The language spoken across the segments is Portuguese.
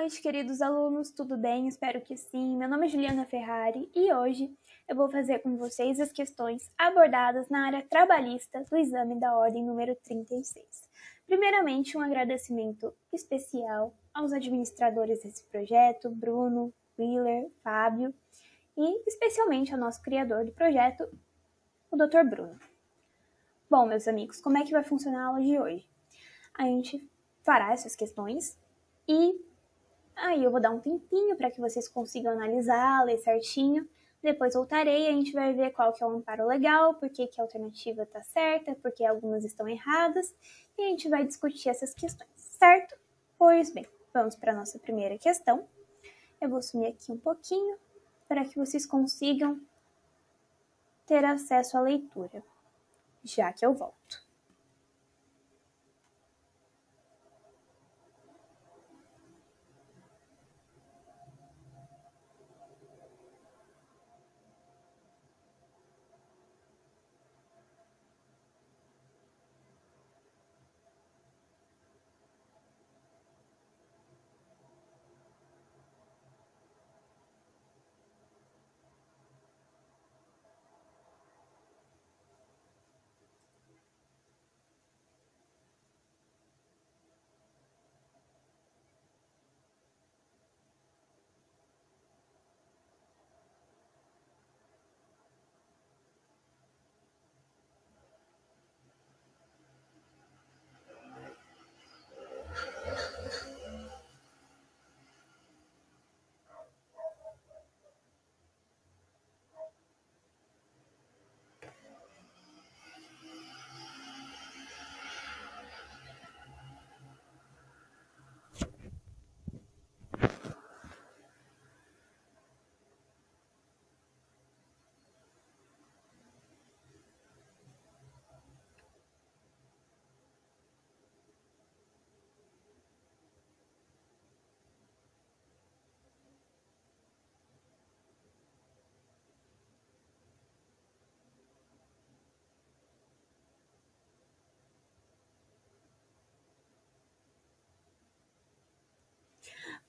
noite, queridos alunos, tudo bem? Espero que sim. Meu nome é Juliana Ferrari e hoje eu vou fazer com vocês as questões abordadas na área trabalhista do exame da ordem número 36. Primeiramente, um agradecimento especial aos administradores desse projeto, Bruno, Willer, Fábio e especialmente ao nosso criador do projeto, o Dr. Bruno. Bom, meus amigos, como é que vai funcionar a aula de hoje? A gente fará essas questões e aí eu vou dar um tempinho para que vocês consigam analisar, ler certinho. Depois voltarei e a gente vai ver qual que é o amparo legal, por que a alternativa está certa, por que algumas estão erradas. E a gente vai discutir essas questões, certo? Pois bem, vamos para a nossa primeira questão. Eu vou sumir aqui um pouquinho para que vocês consigam ter acesso à leitura, já que eu volto.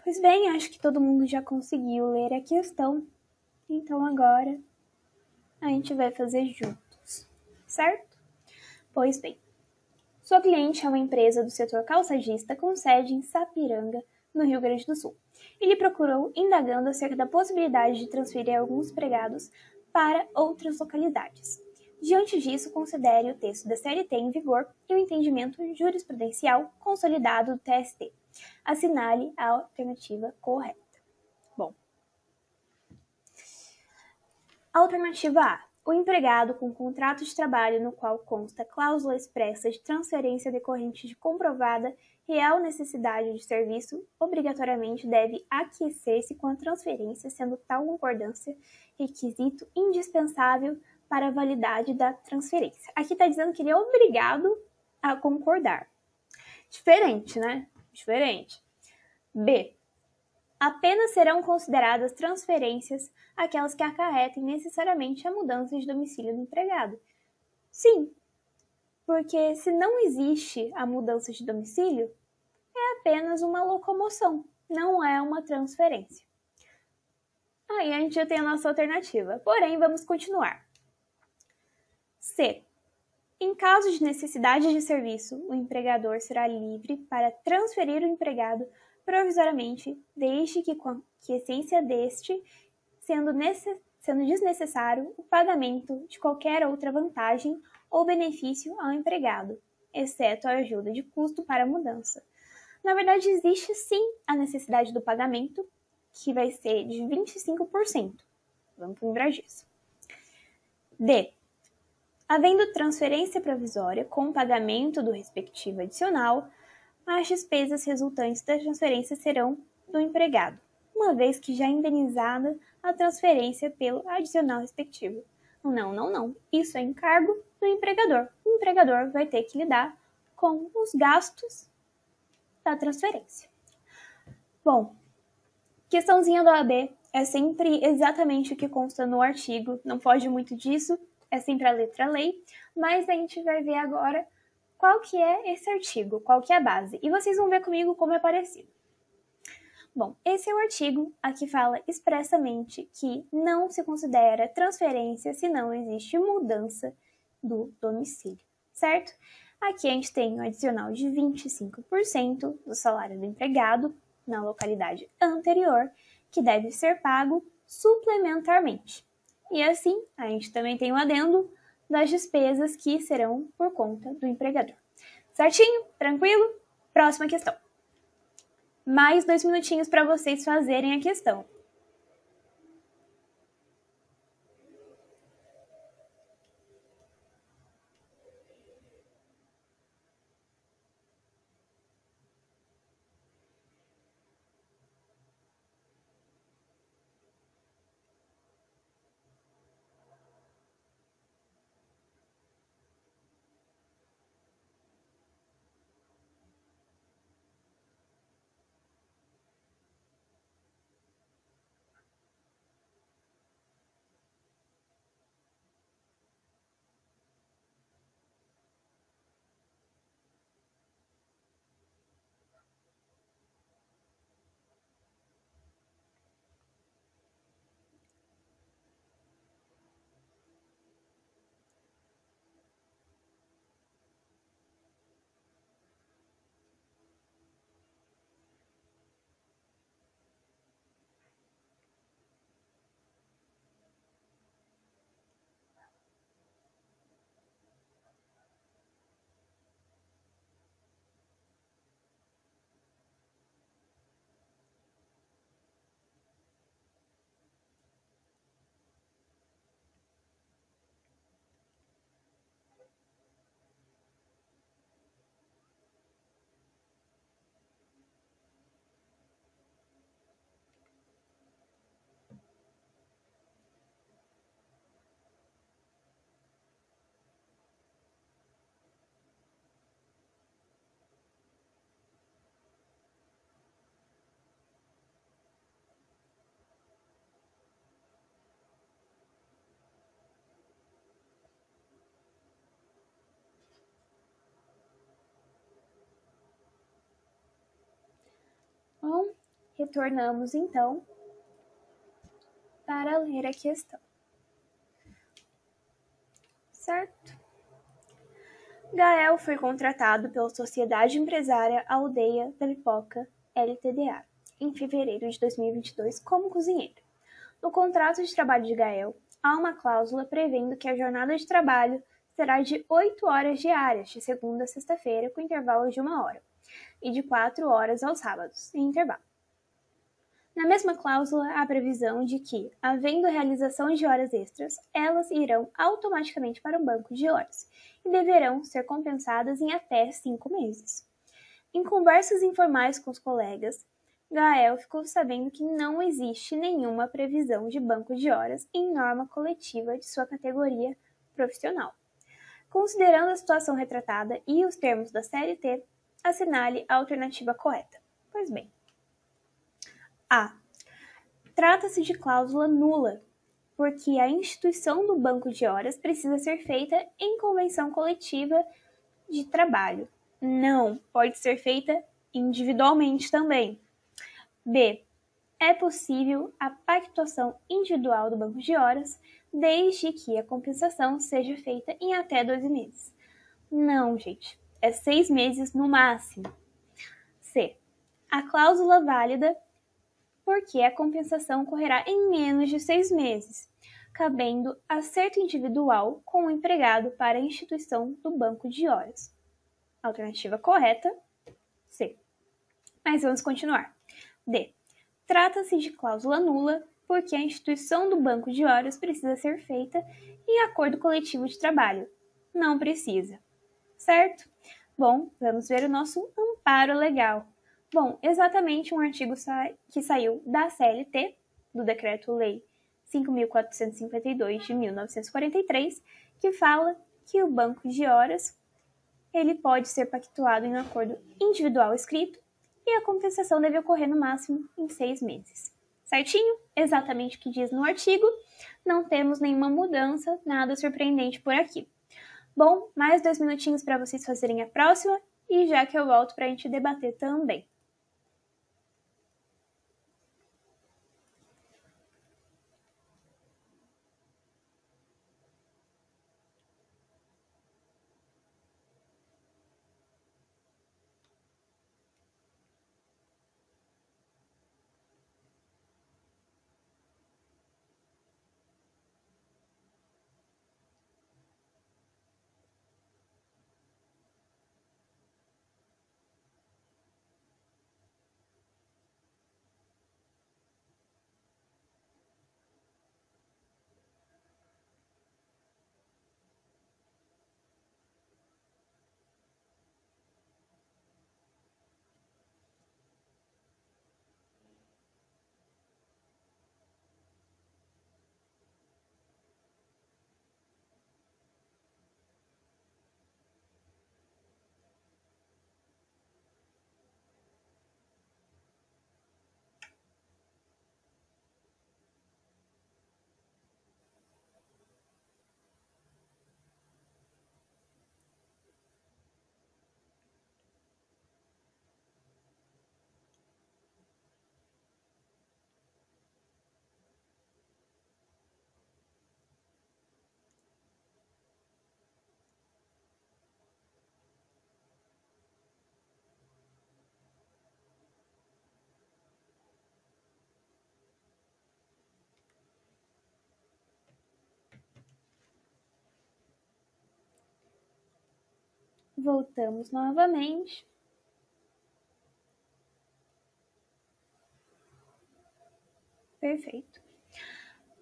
Pois bem, acho que todo mundo já conseguiu ler a questão, então agora a gente vai fazer juntos, certo? Pois bem, sua cliente é uma empresa do setor calçadista com sede em Sapiranga, no Rio Grande do Sul. Ele procurou indagando acerca da possibilidade de transferir alguns empregados para outras localidades. Diante disso, considere o texto da CLT em vigor e o entendimento jurisprudencial consolidado do TST. Assinale a alternativa correta. Bom, alternativa A. O empregado com contrato de trabalho no qual consta cláusula expressa de transferência decorrente de comprovada real necessidade de serviço, obrigatoriamente deve aquecer-se com a transferência, sendo tal concordância requisito indispensável para a validade da transferência. Aqui está dizendo que ele é obrigado a concordar. Diferente, né? Diferente. B. Apenas serão consideradas transferências aquelas que acarretem necessariamente a mudança de domicílio do empregado. Sim, porque se não existe a mudança de domicílio, é apenas uma locomoção, não é uma transferência. Aí a gente já tem a nossa alternativa, porém vamos continuar. C. Em caso de necessidade de serviço, o empregador será livre para transferir o empregado provisoriamente, desde que com a quiescência deste, sendo desnecessário o pagamento de qualquer outra vantagem ou benefício ao empregado, exceto a ajuda de custo para a mudança. Na verdade, existe sim a necessidade do pagamento, que vai ser de 25%. Vamos lembrar disso. D. Havendo transferência provisória com pagamento do respectivo adicional, as despesas resultantes da transferência serão do empregado, uma vez que já indenizada a transferência pelo adicional respectivo. Não. Isso é encargo do empregador. O empregador vai ter que lidar com os gastos da transferência. Bom, questãozinha do OAB é sempre exatamente o que consta no artigo, não foge muito disso, é sempre a letra lei, mas a gente vai ver agora qual que é esse artigo, qual que é a base. E vocês vão ver comigo como é parecido. Bom, esse é o artigo a que fala expressamente que não se considera transferência se não existe mudança do domicílio, certo? Aqui a gente tem um adicional de 25% do salário do empregado na localidade anterior, que deve ser pago suplementarmente. E assim, a gente também tem um adendo das despesas que serão por conta do empregador. Certinho? Tranquilo? Próxima questão. Mais 2 minutinhos para vocês fazerem a questão. Bom, retornamos então para ler a questão. Certo? Gael foi contratado pela Sociedade Empresária Aldeia da Pipoca, LTDA, em fevereiro de 2022 como cozinheiro. No contrato de trabalho de Gael, há uma cláusula prevendo que a jornada de trabalho será de 8 horas diárias, de segunda a sexta-feira, com intervalo de 1 hora, e de 4 horas aos sábados, em intervalo. Na mesma cláusula, há a previsão de que, havendo realização de horas extras, elas irão automaticamente para o banco de horas e deverão ser compensadas em até 5 meses. Em conversas informais com os colegas, Gael ficou sabendo que não existe nenhuma previsão de banco de horas em norma coletiva de sua categoria profissional. Considerando a situação retratada e os termos da CLT, assinale a alternativa correta. Pois bem. A. Trata-se de cláusula nula, porque a instituição do banco de horas precisa ser feita em convenção coletiva de trabalho. Não, pode ser feita individualmente também. B. É possível a pactuação individual do banco de horas, desde que a compensação seja feita em até 12 meses. Não, gente, é 6 meses no máximo. C. A cláusula válida porque a compensação ocorrerá em menos de 6 meses, cabendo acerto individual com o empregado para a instituição do banco de horas. Alternativa correta, C. Mas vamos continuar. D. Trata-se de cláusula nula porque a instituição do banco de horas precisa ser feita em acordo coletivo de trabalho. Não precisa. Certo? Bom, vamos ver o nosso amparo legal. Bom, exatamente um artigo que saiu da CLT, do Decreto-Lei 5.452 de 1943, que fala que o banco de horas ele pode ser pactuado em um acordo individual escrito e a compensação deve ocorrer no máximo em 6 meses. Certinho? Exatamente o que diz no artigo. Não temos nenhuma mudança, nada surpreendente por aqui. Bom, mais 2 minutinhos para vocês fazerem a próxima e já que eu volto para a gente debater também. Voltamos novamente. Perfeito.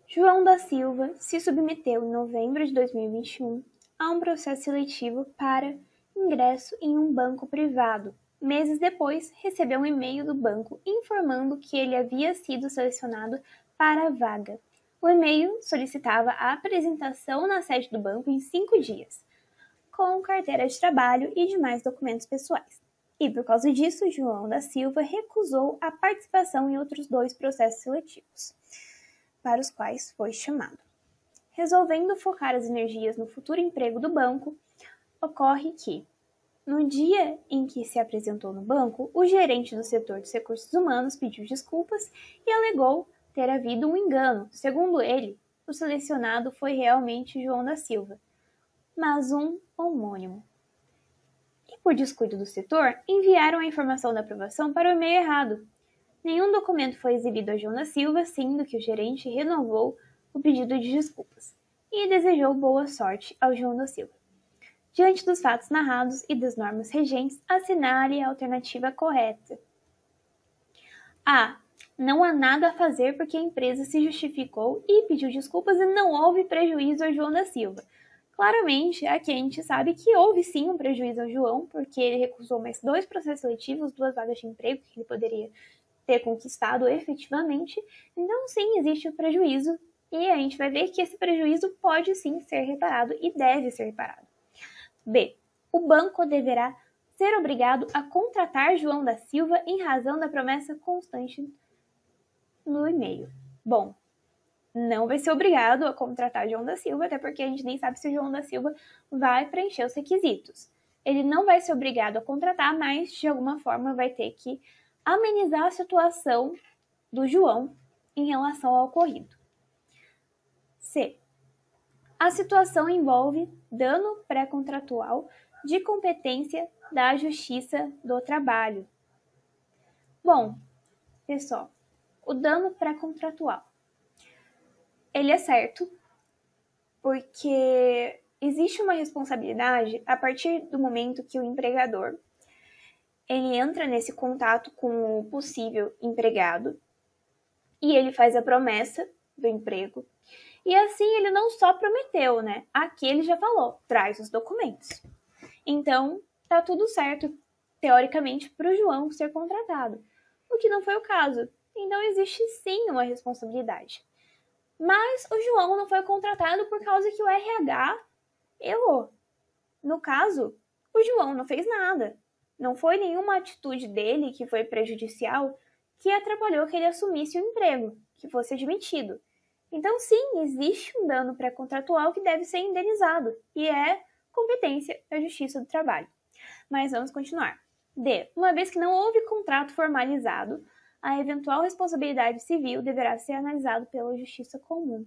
João da Silva se submeteu em novembro de 2021 a um processo seletivo para ingresso em um banco privado. Meses depois, recebeu um e-mail do banco informando que ele havia sido selecionado para a vaga. O e-mail solicitava a apresentação na sede do banco em 5 dias, com carteira de trabalho e demais documentos pessoais. E por causa disso, João da Silva recusou a participação em outros 2 processos seletivos, para os quais foi chamado. Resolvendo focar as energias no futuro emprego do banco, ocorre que, no dia em que se apresentou no banco, o gerente do setor dos recursos humanos pediu desculpas e alegou ter havido um engano. Segundo ele, o selecionado foi realmente João da Silva, mas um homônimo. E por descuido do setor, enviaram a informação da aprovação para o e-mail errado. Nenhum documento foi exibido a João da Silva, sendo que o gerente renovou o pedido de desculpas e desejou boa sorte ao João da Silva. Diante dos fatos narrados e das normas regentes, assinale a alternativa correta. A. Não há nada a fazer porque a empresa se justificou e pediu desculpas e não houve prejuízo a João da Silva. Claramente, aqui a gente sabe que houve sim um prejuízo ao João, porque ele recusou mais 2 processos seletivos, 2 vagas de emprego que ele poderia ter conquistado efetivamente. Então, sim, existe o prejuízo e a gente vai ver que esse prejuízo pode sim ser reparado e deve ser reparado. B. O banco deverá ser obrigado a contratar João da Silva em razão da promessa constante no e-mail. Bom, não vai ser obrigado a contratar João da Silva, até porque a gente nem sabe se o João da Silva vai preencher os requisitos. Ele não vai ser obrigado a contratar, mas de alguma forma vai ter que amenizar a situação do João em relação ao ocorrido. C. A situação envolve dano pré-contratual de competência da Justiça do Trabalho. Bom, pessoal, o dano pré-contratual, ele é certo, porque existe uma responsabilidade a partir do momento que o empregador ele entra nesse contato com o possível empregado e ele faz a promessa do emprego. E assim ele não só prometeu, né? Aqui ele já falou, traz os documentos. Então, tá tudo certo, teoricamente, para o João ser contratado. O que não foi o caso. Então, existe sim uma responsabilidade. Mas o João não foi contratado por causa que o RH errou. No caso, o João não fez nada. Não foi nenhuma atitude dele que foi prejudicial que atrapalhou que ele assumisse o emprego, que fosse admitido. Então, sim, existe um dano pré-contratual que deve ser indenizado, e é competência da Justiça do Trabalho. Mas vamos continuar. D. Uma vez que não houve contrato formalizado, a eventual responsabilidade civil deverá ser analisada pela Justiça Comum.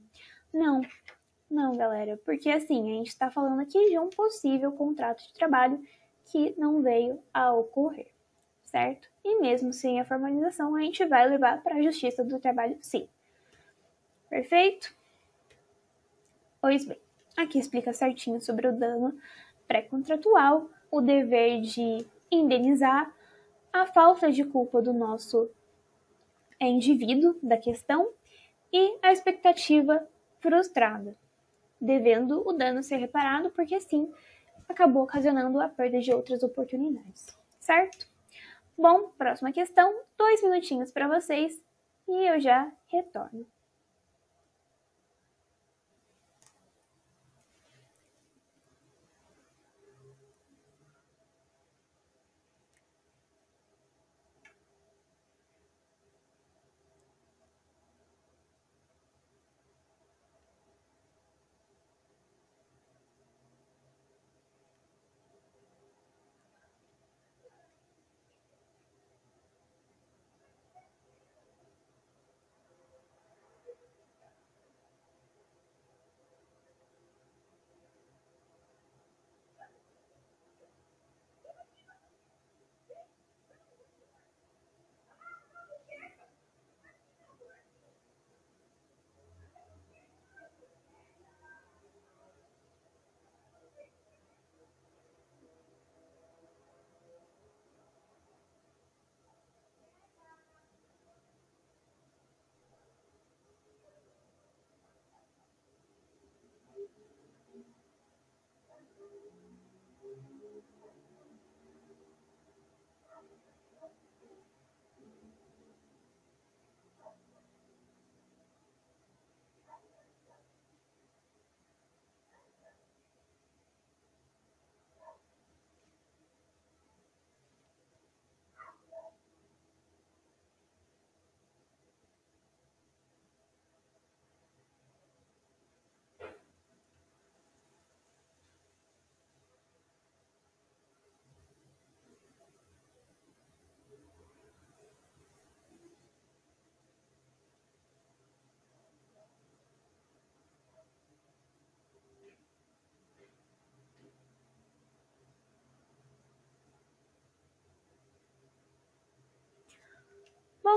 Não, galera, porque assim, a gente está falando aqui de um possível contrato de trabalho que não veio a ocorrer, certo? E mesmo sem a formalização, a gente vai levar para a Justiça do Trabalho, sim. Perfeito? Pois bem, aqui explica certinho sobre o dano pré-contratual, o dever de indenizar, a falta de culpa do nosso indivíduo da questão e a expectativa frustrada, devendo o dano ser reparado porque assim acabou ocasionando a perda de outras oportunidades, certo? Bom, próxima questão, 2 minutinhos para vocês e eu já retorno.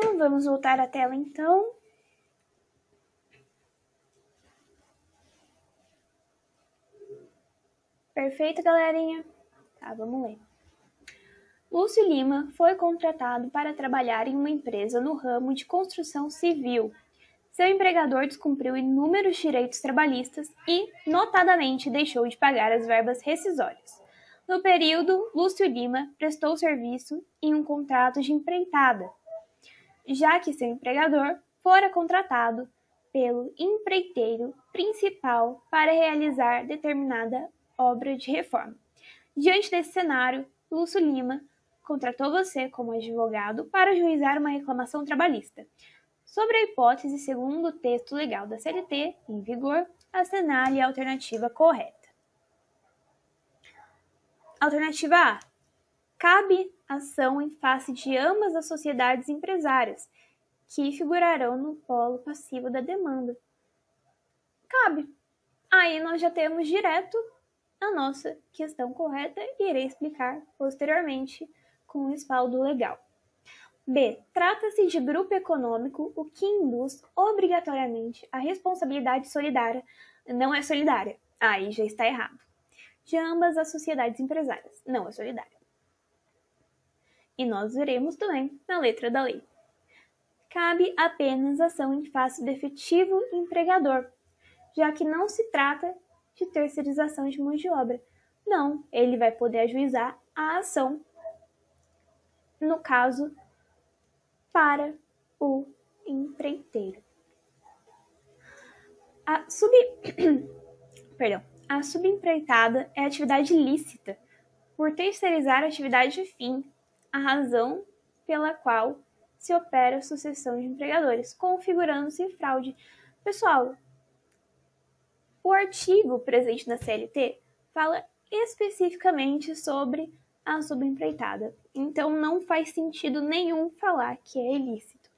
Bom, vamos voltar à tela então. Perfeito, galerinha? Tá, vamos ler. Lúcio Lima foi contratado para trabalhar em uma empresa no ramo de construção civil. Seu empregador descumpriu inúmeros direitos trabalhistas e, notadamente, deixou de pagar as verbas rescisórias. No período, Lúcio Lima prestou serviço em um contrato de empreitada, já que seu empregador fora contratado pelo empreiteiro principal para realizar determinada obra de reforma. Diante desse cenário, Lúcio Lima contratou você como advogado para ajuizar uma reclamação trabalhista. Sobre a hipótese, segundo o texto legal da CLT em vigor, assinale a alternativa correta. Alternativa A. Cabe ação em face de ambas as sociedades empresárias, que figurarão no polo passivo da demanda. Cabe. Aí nós já temos direto a nossa questão correta e irei explicar posteriormente com o respaldo legal. B. Trata-se de grupo econômico, o que induz obrigatoriamente a responsabilidade solidária. Não é solidária. Aí já está errado. De ambas as sociedades empresárias. Não é solidária. E nós veremos também na letra da lei. Cabe apenas ação em face do efetivo empregador, já que não se trata de terceirização de mão de obra. Não, ele vai poder ajuizar a ação, no caso, para o empreiteiro. A subempreitada é atividade lícita, por terceirizar a atividade fim, a razão pela qual se opera a sucessão de empregadores, configurando-se fraude. Pessoal, o artigo presente na CLT fala especificamente sobre a subempreitada, então não faz sentido nenhum falar que é ilícito.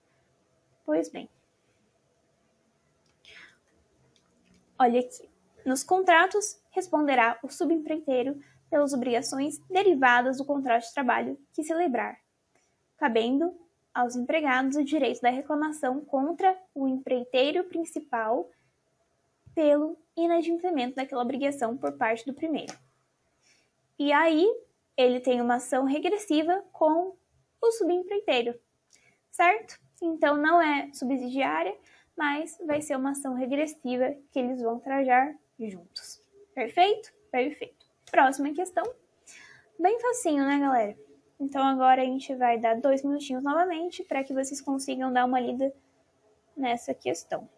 Pois bem, olha aqui. Nos contratos, responderá o subempreiteiro pelas obrigações derivadas do contrato de trabalho que celebrar, cabendo aos empregados o direito da reclamação contra o empreiteiro principal pelo inadimplemento daquela obrigação por parte do primeiro. E aí, ele tem uma ação regressiva com o subempreiteiro, certo? Então, não é subsidiária, mas vai ser uma ação regressiva que eles vão trajar juntos. Perfeito? Perfeito. Próxima questão. Bem facinho, né, galera? Então, agora a gente vai dar 2 minutinhos novamente para que vocês consigam dar uma lida nessa questão.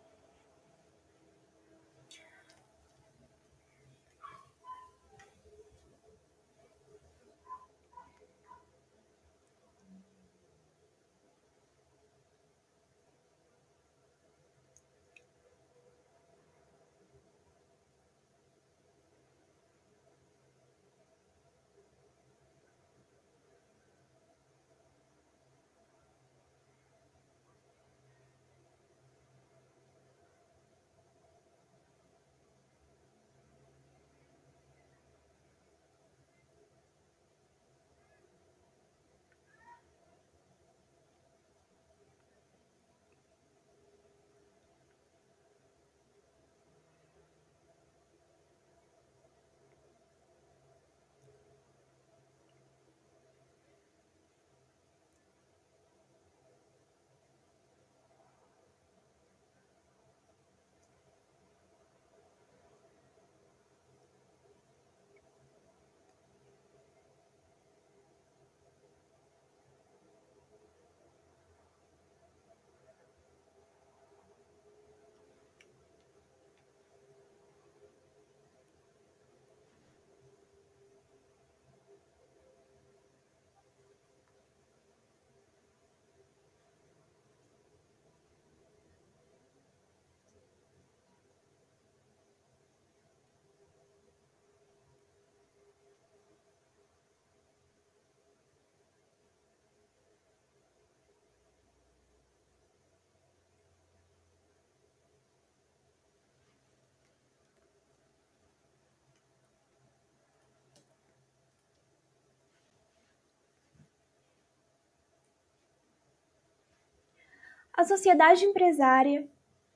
A sociedade empresária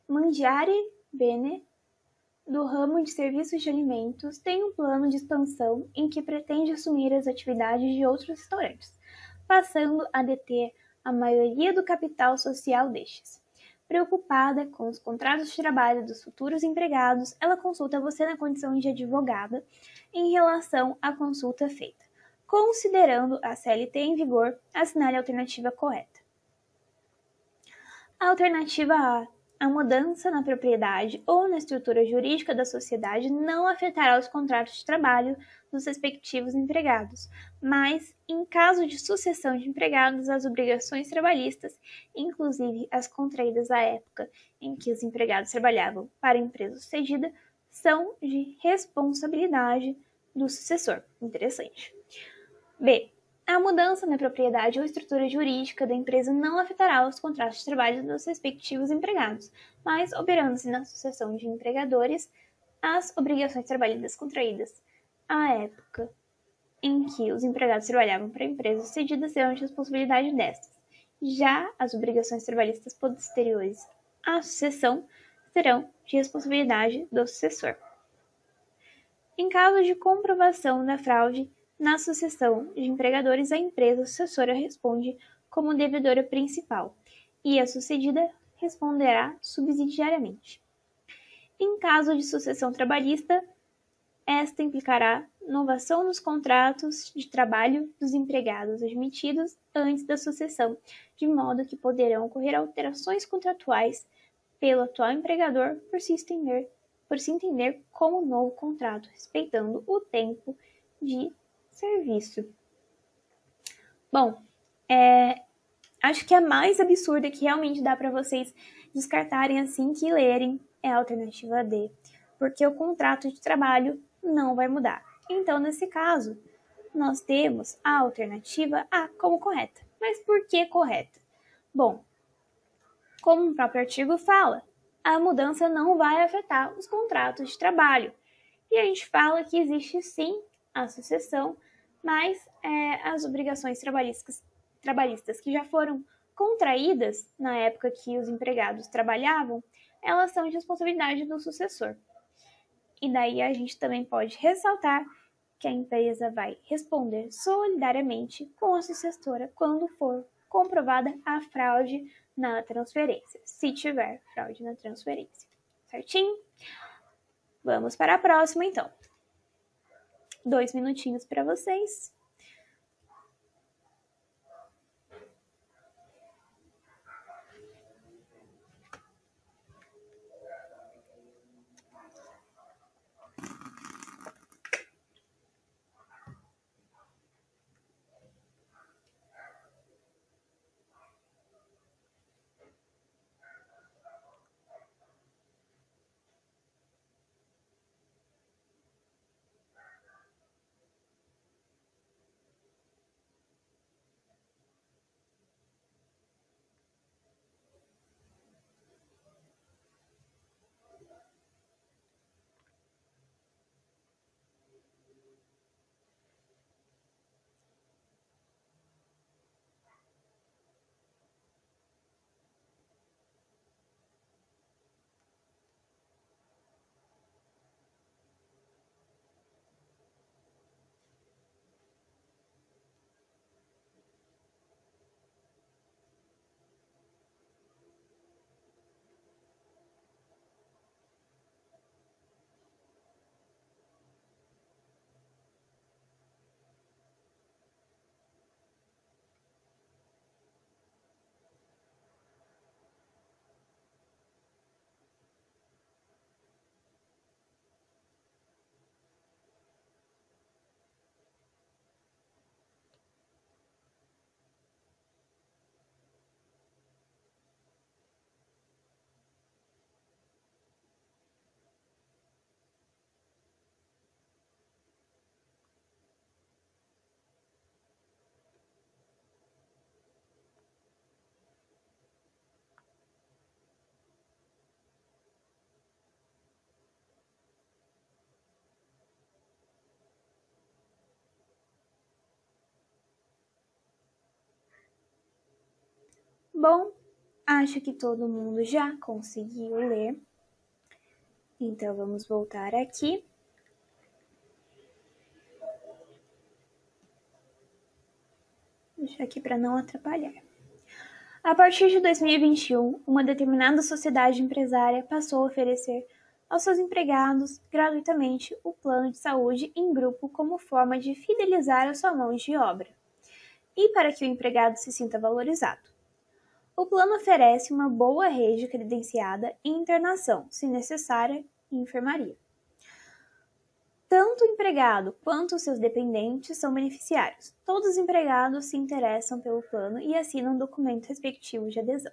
Mangiare Bene, do ramo de serviços de alimentos, tem um plano de expansão em que pretende assumir as atividades de outros restaurantes, passando a deter a maioria do capital social destes. Preocupada com os contratos de trabalho dos futuros empregados, ela consulta você na condição de advogada em relação à consulta feita. Considerando a CLT em vigor, assinale a alternativa correta. A alternativa A. A mudança na propriedade ou na estrutura jurídica da sociedade não afetará os contratos de trabalho dos respectivos empregados, mas, em caso de sucessão de empregados, as obrigações trabalhistas, inclusive as contraídas à época em que os empregados trabalhavam para a empresa sucedida, são de responsabilidade do sucessor. Interessante. B. A mudança na propriedade ou estrutura jurídica da empresa não afetará os contratos de trabalho dos respectivos empregados, mas, operando-se na sucessão de empregadores, as obrigações trabalhistas contraídas à época em que os empregados trabalhavam para a empresa sucedida serão de responsabilidade destas. Já as obrigações trabalhistas posteriores à sucessão serão de responsabilidade do sucessor. Em caso de comprovação da fraude na sucessão de empregadores, a empresa sucessora responde como devedora principal e a sucedida responderá subsidiariamente. Em caso de sucessão trabalhista, esta implicará novação dos contratos de trabalho dos empregados admitidos antes da sucessão, de modo que poderão ocorrer alterações contratuais pelo atual empregador por se entender como novo contrato, respeitando o tempo de serviço. Bom, acho que a mais absurda que realmente dá para vocês descartarem assim que lerem é a alternativa D, porque o contrato de trabalho não vai mudar. Então, nesse caso, nós temos a alternativa A como correta. Mas por que correta? Bom, como o próprio artigo fala, a mudança não vai afetar os contratos de trabalho. E a gente fala que existe sim a sucessão, mas as obrigações trabalhistas que já foram contraídas na época que os empregados trabalhavam, elas são de responsabilidade do sucessor. E daí a gente também pode ressaltar que a empresa vai responder solidariamente com a sucessora quando for comprovada a fraude na transferência, se tiver fraude na transferência. Certinho? Vamos para a próxima, então. 2 minutinhos para vocês. Bom, Acho que todo mundo já conseguiu ler. Então, vamos voltar aqui. Vou deixar aqui para não atrapalhar. A partir de 2021, uma determinada sociedade empresária passou a oferecer aos seus empregados gratuitamente o plano de saúde em grupo como forma de fidelizar a sua mão de obra e para que o empregado se sinta valorizado. O plano oferece uma boa rede credenciada e internação, se necessária, em enfermaria. Tanto o empregado quanto os seus dependentes são beneficiários. Todos os empregados se interessam pelo plano e assinam um documento respectivo de adesão.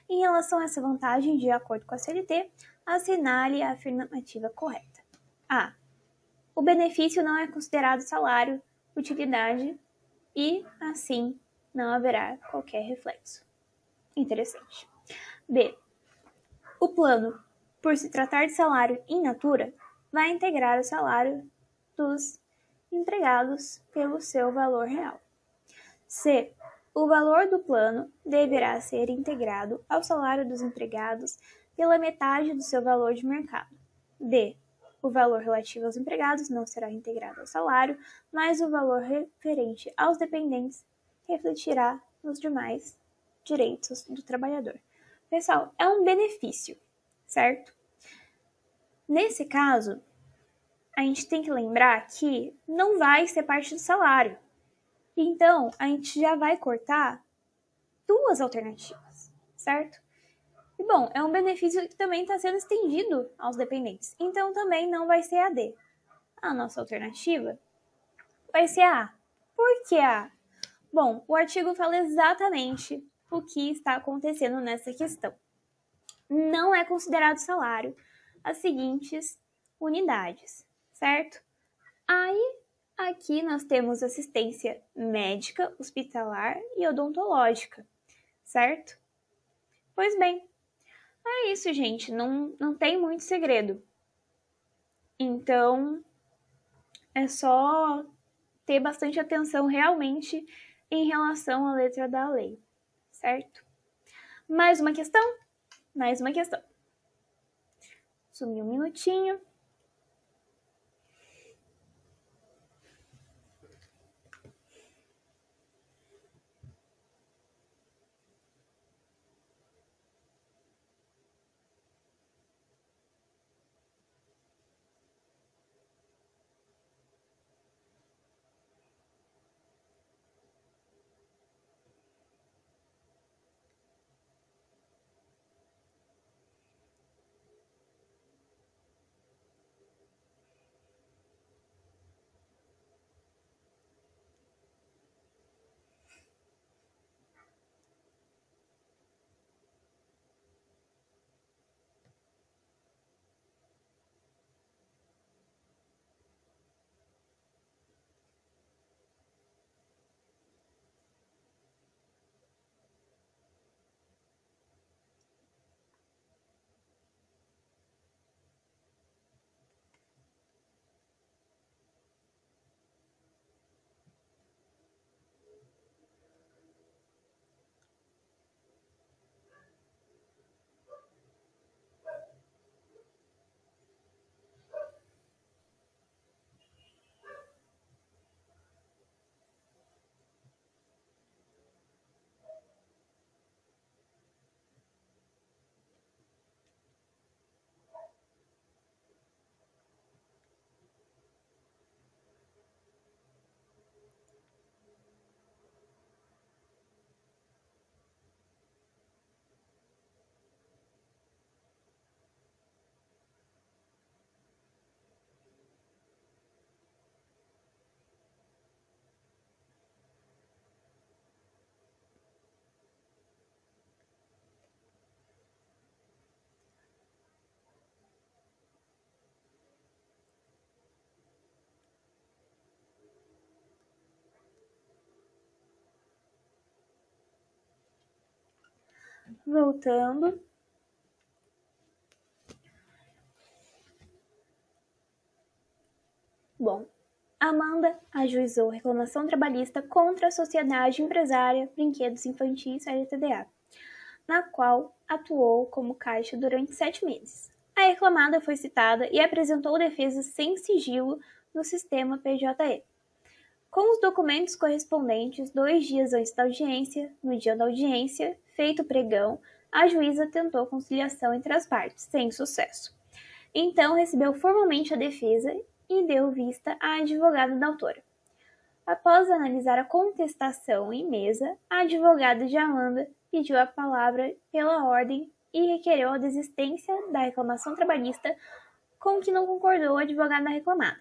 Em relação a essa vantagem, de acordo com a CLT, assinale a afirmativa correta. A. O benefício não é considerado salário, utilidade e, assim, não haverá qualquer reflexo. Interessante. B. O plano, por se tratar de salário in natura, vai integrar o salário dos empregados pelo seu valor real. C. O valor do plano deverá ser integrado ao salário dos empregados pela metade do seu valor de mercado. D. O valor relativo aos empregados não será integrado ao salário, mas o valor referente aos dependentes refletirá nos demais direitos do trabalhador. Pessoal, é um benefício, certo? Nesse caso, a gente tem que lembrar que não vai ser parte do salário. Então, a gente já vai cortar duas alternativas, certo? E, bom, é um benefício que também está sendo estendido aos dependentes. Então, também não vai ser a D. A nossa alternativa vai ser a A. Por que a A? Bom, o artigo fala exatamente o que está acontecendo nessa questão. Não é considerado salário as seguintes unidades, certo? Aí, aqui nós temos assistência médica, hospitalar e odontológica, certo? Pois bem, é isso, gente. Não tem muito segredo. Então, é só ter bastante atenção realmente em relação à letra da lei, certo? Mais uma questão? Mais uma questão. Sumiu um minutinho. Voltando. Bom, Amanda ajuizou reclamação trabalhista contra a Sociedade Empresária Brinquedos Infantis LTDA, na qual atuou como caixa durante 7 meses. A reclamada foi citada e apresentou defesa sem sigilo no sistema PJE. Com os documentos correspondentes 2 dias antes da audiência, no dia da audiência, feito o pregão, a juíza tentou conciliação entre as partes, sem sucesso. Então recebeu formalmente a defesa e deu vista à advogada da autora. Após analisar a contestação em mesa, a advogada de Amanda pediu a palavra pela ordem e requereu a desistência da reclamação trabalhista, com que não concordou a advogada reclamada.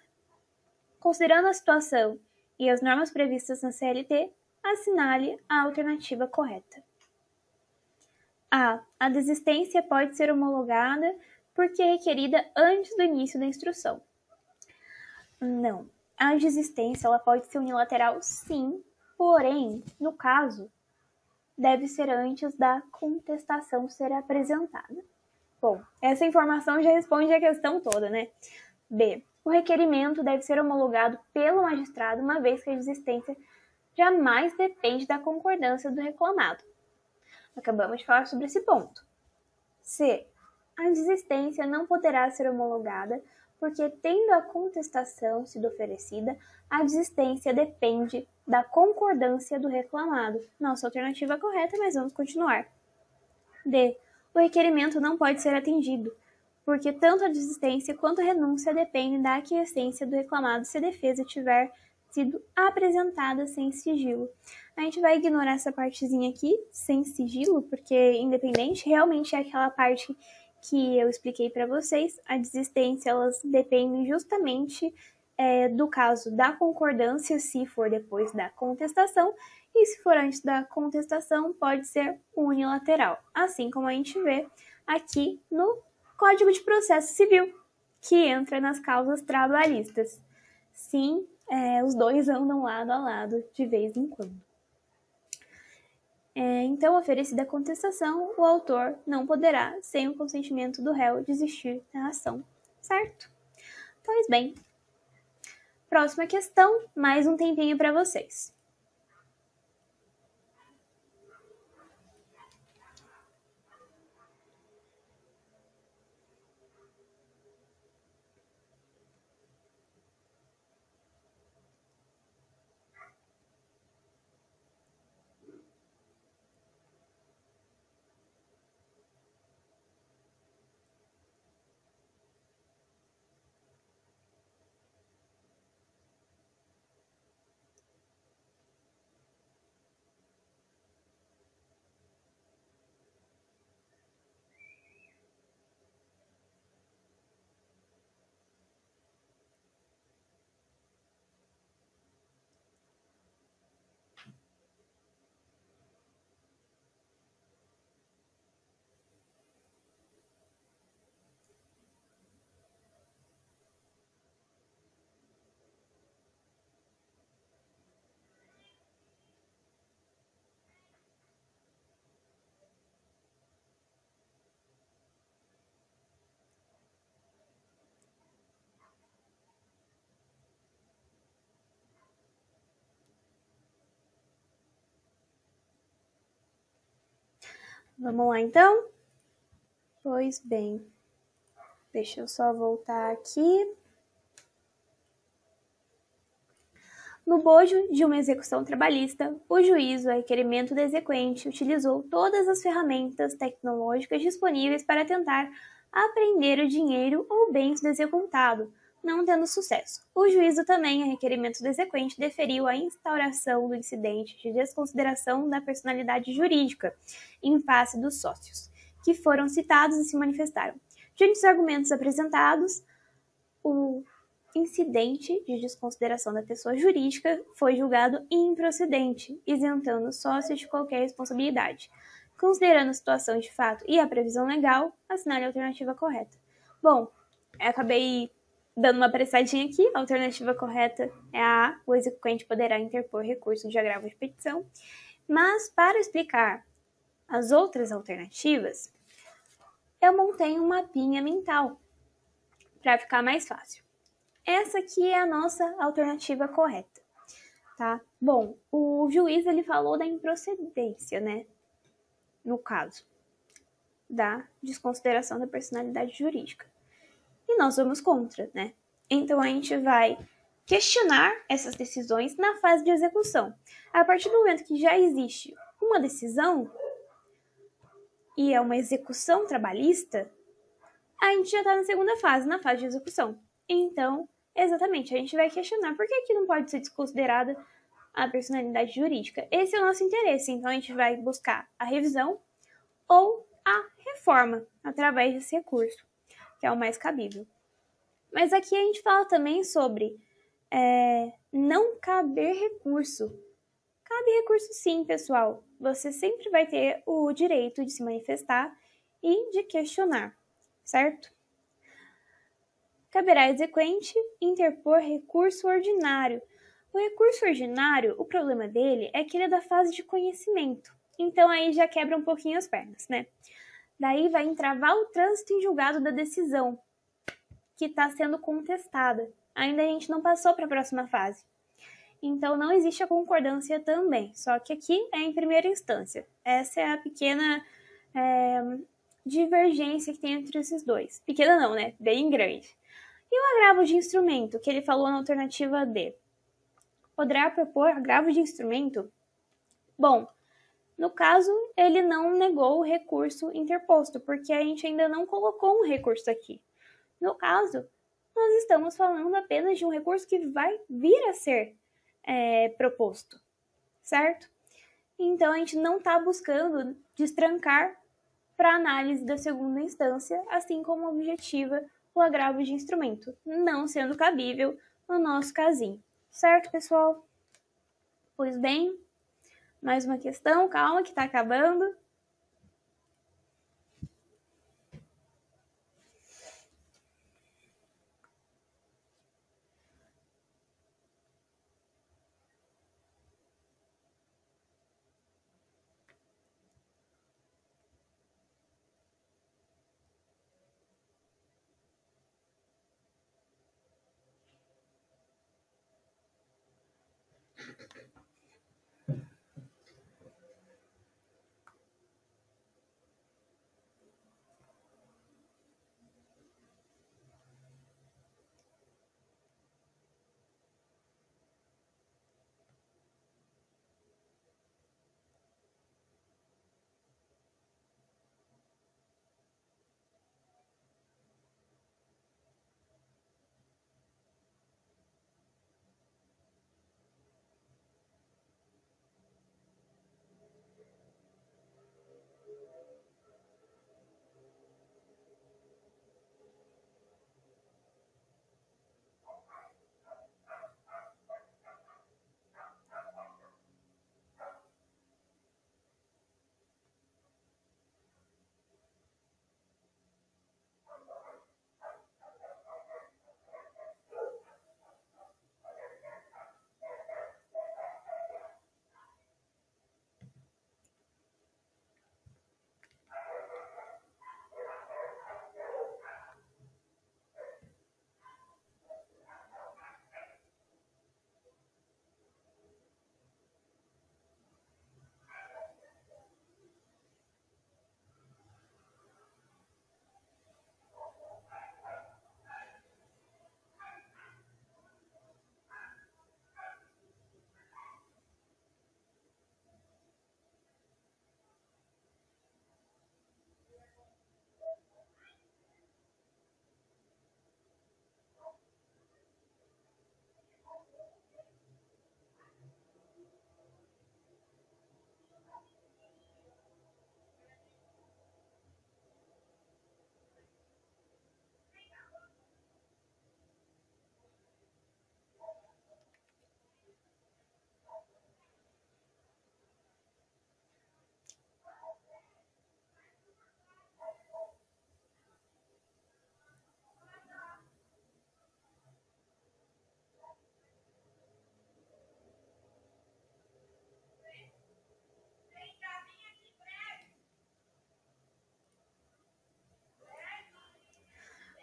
Considerando a situação e as normas previstas na CLT, assinale a alternativa correta. A. A desistência pode ser homologada porque é requerida antes do início da instrução. Não. A desistência ela pode ser unilateral, sim, porém, no caso, deve ser antes da contestação ser apresentada. Bom, essa informação já responde a questão toda, né? B. O requerimento deve ser homologado pelo magistrado, uma vez que a desistência jamais depende da concordância do reclamado. Acabamos de falar sobre esse ponto. C. A desistência não poderá ser homologada porque, tendo a contestação sido oferecida, a desistência depende da concordância do reclamado. Nossa alternativa correta, mas vamos continuar. D. O requerimento não pode ser atendido, porque tanto a desistência quanto a renúncia dependem da aquiescência do reclamado se a defesa tiver sido apresentada sem sigilo. A gente vai ignorar essa partezinha aqui, sem sigilo, porque independente realmente é aquela parte que eu expliquei para vocês. A desistência, elas dependem justamente do caso da concordância, se for depois da contestação, e se for antes da contestação, pode ser unilateral, assim como a gente vê aqui no Código de Processo Civil, que entra nas causas trabalhistas. Sim, os dois andam lado a lado de vez em quando. Então, oferecida a contestação, o autor não poderá, sem o consentimento do réu, desistir da ação. Certo? Pois bem. Próxima questão, mais um tempinho para vocês. Vamos lá, então? Pois bem. Deixa eu só voltar aqui. No bojo de uma execução trabalhista, o juízo, a requerimento do exequente, utilizou todas as ferramentas tecnológicas disponíveis para tentar apreender o dinheiro ou bens do executado, não tendo sucesso. O juízo também, a requerimento do exequente, deferiu a instauração do incidente de desconsideração da personalidade jurídica em face dos sócios, que foram citados e se manifestaram. Diante dos argumentos apresentados, o incidente de desconsideração da pessoa jurídica foi julgado improcedente, isentando o sócio de qualquer responsabilidade. Considerando a situação de fato e a previsão legal, assinale a alternativa correta. Bom, eu acabei dando uma apressadinha aqui. A alternativa correta é a A. O exequente poderá interpor recurso de agravo de petição. Mas, para explicar as outras alternativas, eu montei um mapinha mental para ficar mais fácil. Essa aqui é a nossa alternativa correta, tá? Bom, o juiz ele falou da improcedência, né? No caso. da desconsideração da personalidade jurídica. E nós vamos contra, né? Então a gente vai questionar essas decisões na fase de execução. A partir do momento que já existe uma decisão e é uma execução trabalhista, a gente já está na segunda fase, na fase de execução. Então, exatamente, a gente vai questionar por que não pode ser desconsiderada a personalidade jurídica. Esse é o nosso interesse, então a gente vai buscar a revisão ou a reforma através desse recurso, que é o mais cabível. Mas aqui a gente fala também sobre não caber recurso. Cabe recurso sim, pessoal. Você sempre vai ter o direito de se manifestar e de questionar, certo? Caberá ao exequente interpor recurso ordinário. O recurso ordinário, o problema dele é que ele é da fase de conhecimento. Então aí já quebra um pouquinho as pernas, né? Daí vai entravar o trânsito em julgado da decisão que está sendo contestada. Ainda a gente não passou para a próxima fase. Então não existe a concordância também, só que aqui é em primeira instância. Essa é a pequena divergência que tem entre esses dois. Pequena não, né? Bem grande. E o agravo de instrumento, que ele falou na alternativa D? Poderá propor agravo de instrumento? Bom, no caso, ele não negou o recurso interposto, porque a gente ainda não colocou um recurso aqui. No caso, nós estamos falando apenas de um recurso que vai vir a ser proposto, certo? Então, a gente não está buscando destrancar para análise da segunda instância, assim como objetiva o agravo de instrumento, não sendo cabível no nosso casinho. Certo, pessoal? Pois bem, mais uma questão, calma que está acabando.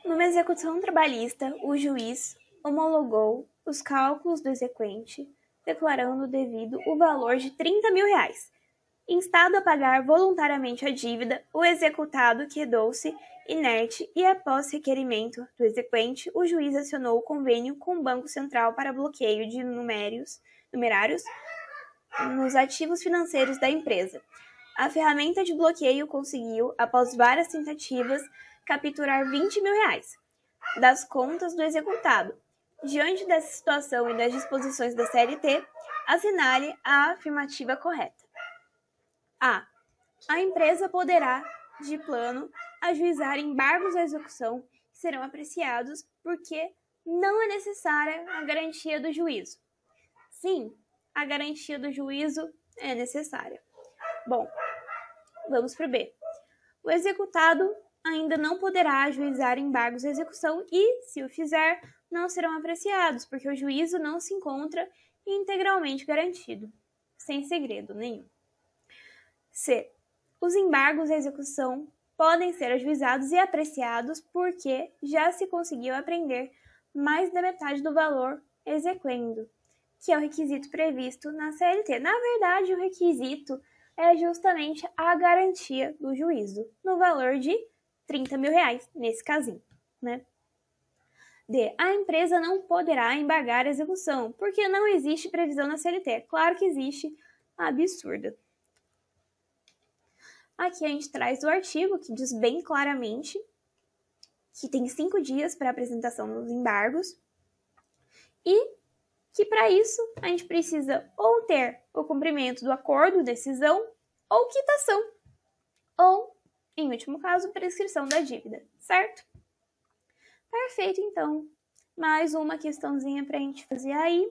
Numa execução trabalhista, o juiz homologou os cálculos do exequente, declarando devido o valor de R$30.000. Instado a pagar voluntariamente a dívida, o executado quedou-se inerte e, após requerimento do exequente, o juiz acionou o convênio com o Banco Central para bloqueio de numerários nos ativos financeiros da empresa. A ferramenta de bloqueio conseguiu, após várias tentativas, capturar 20 mil reais das contas do executado. Diante dessa situação e das disposições da CLT, assinale a afirmativa correta. A. A empresa poderá, de plano, ajuizar embargos à execução que serão apreciados porque não é necessária a garantia do juízo. Sim, a garantia do juízo é necessária. Bom, vamos para o B. O executado ainda não poderá ajuizar embargos à execução e, se o fizer, não serão apreciados, porque o juízo não se encontra integralmente garantido, sem segredo nenhum. C. Os embargos à execução podem ser ajuizados e apreciados porque já se conseguiu apreender mais da metade do valor exequendo, que é o requisito previsto na CLT. Na verdade, o requisito é justamente a garantia do juízo, no valor de 30 mil reais, nesse casinho, né? D. A empresa não poderá embargar a execução, porque não existe previsão na CLT. Claro que existe, absurda. Aqui a gente traz o artigo que diz bem claramente que tem 5 dias para apresentação dos embargos e que para isso a gente precisa ou ter o cumprimento do acordo, decisão, ou quitação, ou, em último caso, prescrição da dívida, certo? Perfeito, então. Mais uma questãozinha para a gente fazer aí.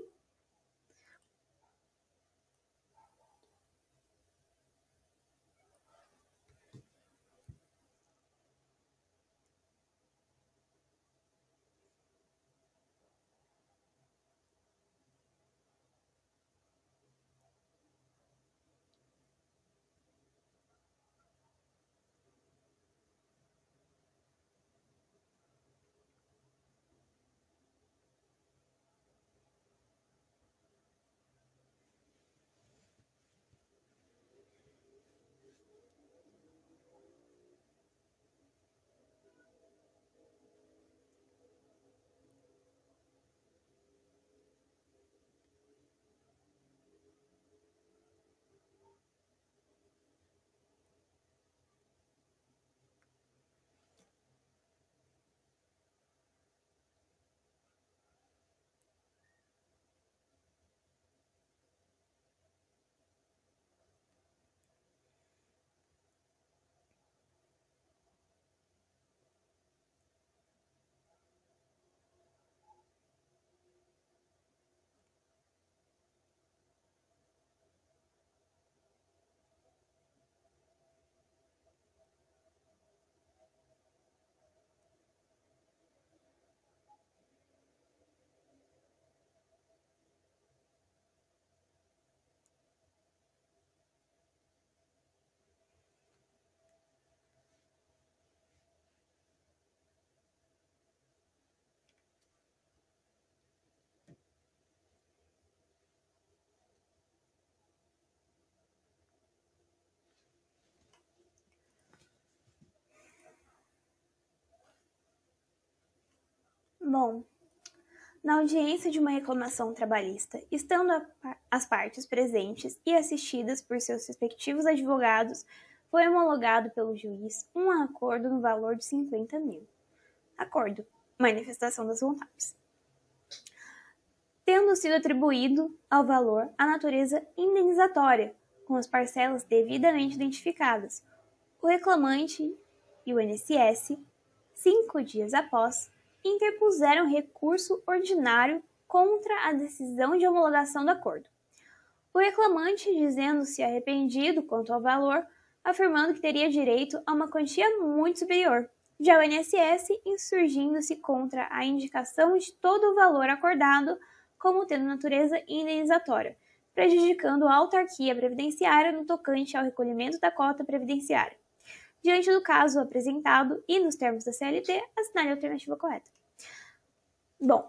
Bom, na audiência de uma reclamação trabalhista, estando as partes presentes e assistidas por seus respectivos advogados, foi homologado pelo juiz um acordo no valor de 50 mil. Acordo, manifestação das vontades. Tendo sido atribuído ao valor a natureza indenizatória, com as parcelas devidamente identificadas, o reclamante e o INSS, 5 dias após, interpuseram recurso ordinário contra a decisão de homologação do acordo. O reclamante, dizendo-se arrependido quanto ao valor, afirmando que teria direito a uma quantia muito superior, já o INSS insurgindo-se contra a indicação de todo o valor acordado como tendo natureza indenizatória, prejudicando a autarquia previdenciária no tocante ao recolhimento da cota previdenciária. Diante do caso apresentado e nos termos da CLT, assinale a alternativa correta. Bom,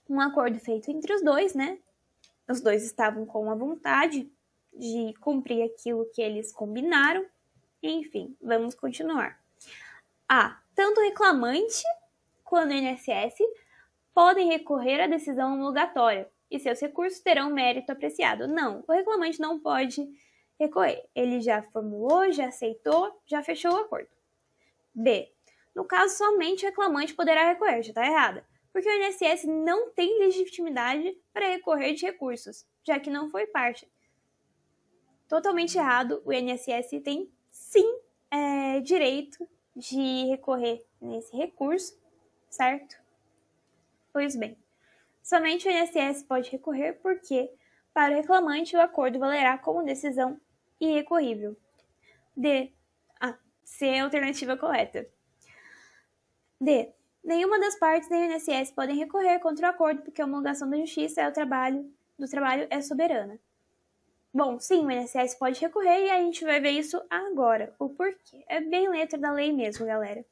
um acordo feito entre os dois, né? Os dois estavam com a vontade de cumprir aquilo que eles combinaram. Enfim, vamos continuar. Tanto o reclamante quanto o INSS podem recorrer à decisão homologatória e seus recursos terão mérito apreciado. Não, o reclamante não pode recorrer. Ele já formulou, já aceitou, já fechou o acordo. B. No caso, somente o reclamante poderá recorrer. Já está errada. Porque o INSS não tem legitimidade para recorrer de recursos, já que não foi parte. Totalmente errado. O INSS tem, sim, direito de recorrer nesse recurso, certo? Pois bem, somente o INSS pode recorrer porque, para o reclamante, o acordo valerá como decisão irrecorrível. D. C é a alternativa correta. D. Nenhuma das partes nem o INSS podem recorrer contra o acordo porque a homologação da justiça do trabalho é soberana. Bom, sim, o INSS pode recorrer e a gente vai ver isso agora. O porquê. É bem letra da lei mesmo, galera.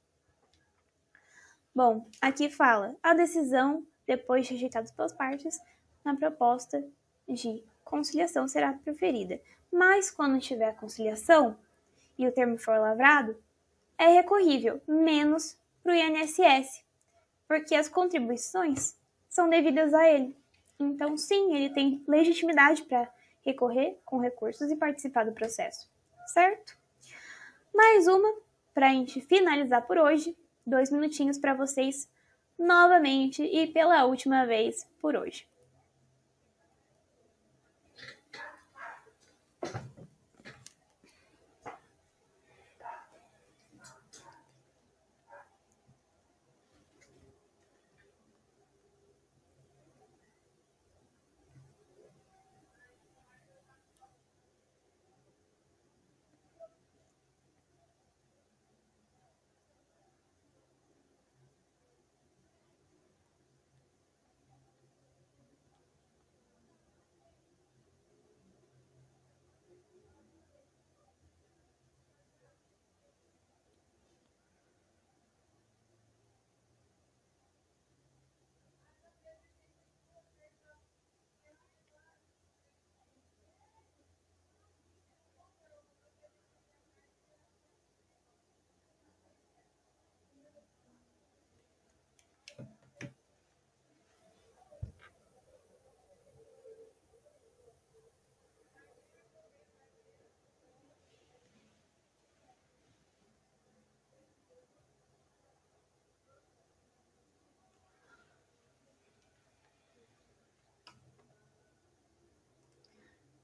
Bom, aqui fala a decisão, depois de rejeitadas pelas partes, na proposta de conciliação será proferida. Mas quando tiver conciliação e o termo for lavrado, é recorrível, menos para o INSS, porque as contribuições são devidas a ele. Então, sim, ele tem legitimidade para recorrer com recursos e participar do processo, certo? Mais uma, para a gente finalizar por hoje, 2 minutinhos para vocês novamente e pela última vez por hoje.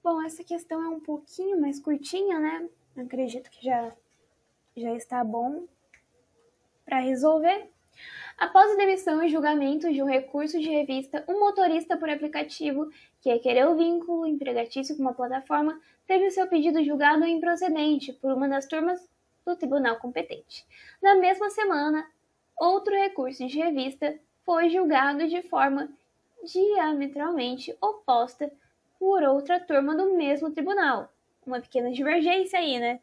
Bom, essa questão é um pouquinho mais curtinha, né? Acredito que já está bom para resolver. Após a demissão e julgamento de um recurso de revista, um motorista por aplicativo que requereu o vínculo empregatício com uma plataforma teve o seu pedido julgado improcedente por uma das turmas do tribunal competente. Na mesma semana, outro recurso de revista foi julgado de forma diametralmente oposta por outra turma do mesmo tribunal. Uma pequena divergência aí, né?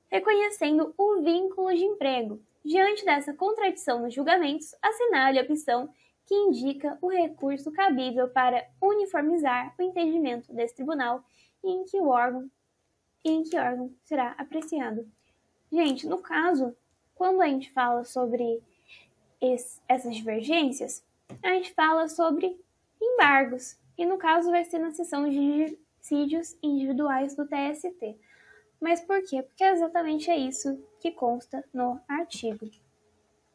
Reconhecendo o vínculo de emprego. Diante dessa contradição nos julgamentos, assinale a opção que indica o recurso cabível para uniformizar o entendimento desse tribunal e em que órgão será apreciado. Gente, no caso, quando a gente fala sobre essas divergências, a gente fala sobre embargos. E no caso vai ser na seção de dissídios individuais do TST. Mas por quê? Porque exatamente é isso que consta no artigo.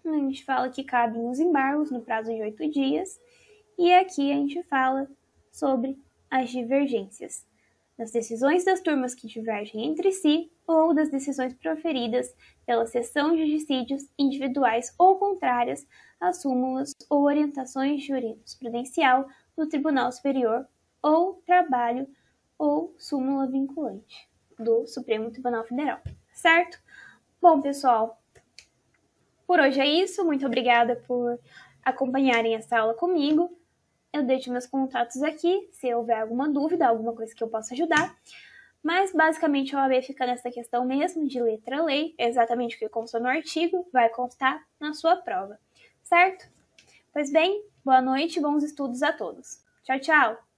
A gente fala que cabem os embargos no prazo de 8 dias. E aqui a gente fala sobre as divergências. Das decisões das turmas que divergem entre si ou das decisões proferidas pela seção de dissídios individuais ou contrárias às súmulas ou orientações de jurisprudencial do Tribunal Superior ou Trabalho ou súmula vinculante do Supremo Tribunal Federal, certo? Bom, pessoal, por hoje é isso. Muito obrigada por acompanharem essa aula comigo. Eu deixo meus contatos aqui, se houver alguma dúvida, alguma coisa que eu possa ajudar. Mas, basicamente, a OAB fica nessa questão mesmo de letra-lei, exatamente o que consta no artigo, vai constar na sua prova, certo? Pois bem, boa noite e bons estudos a todos. Tchau, tchau!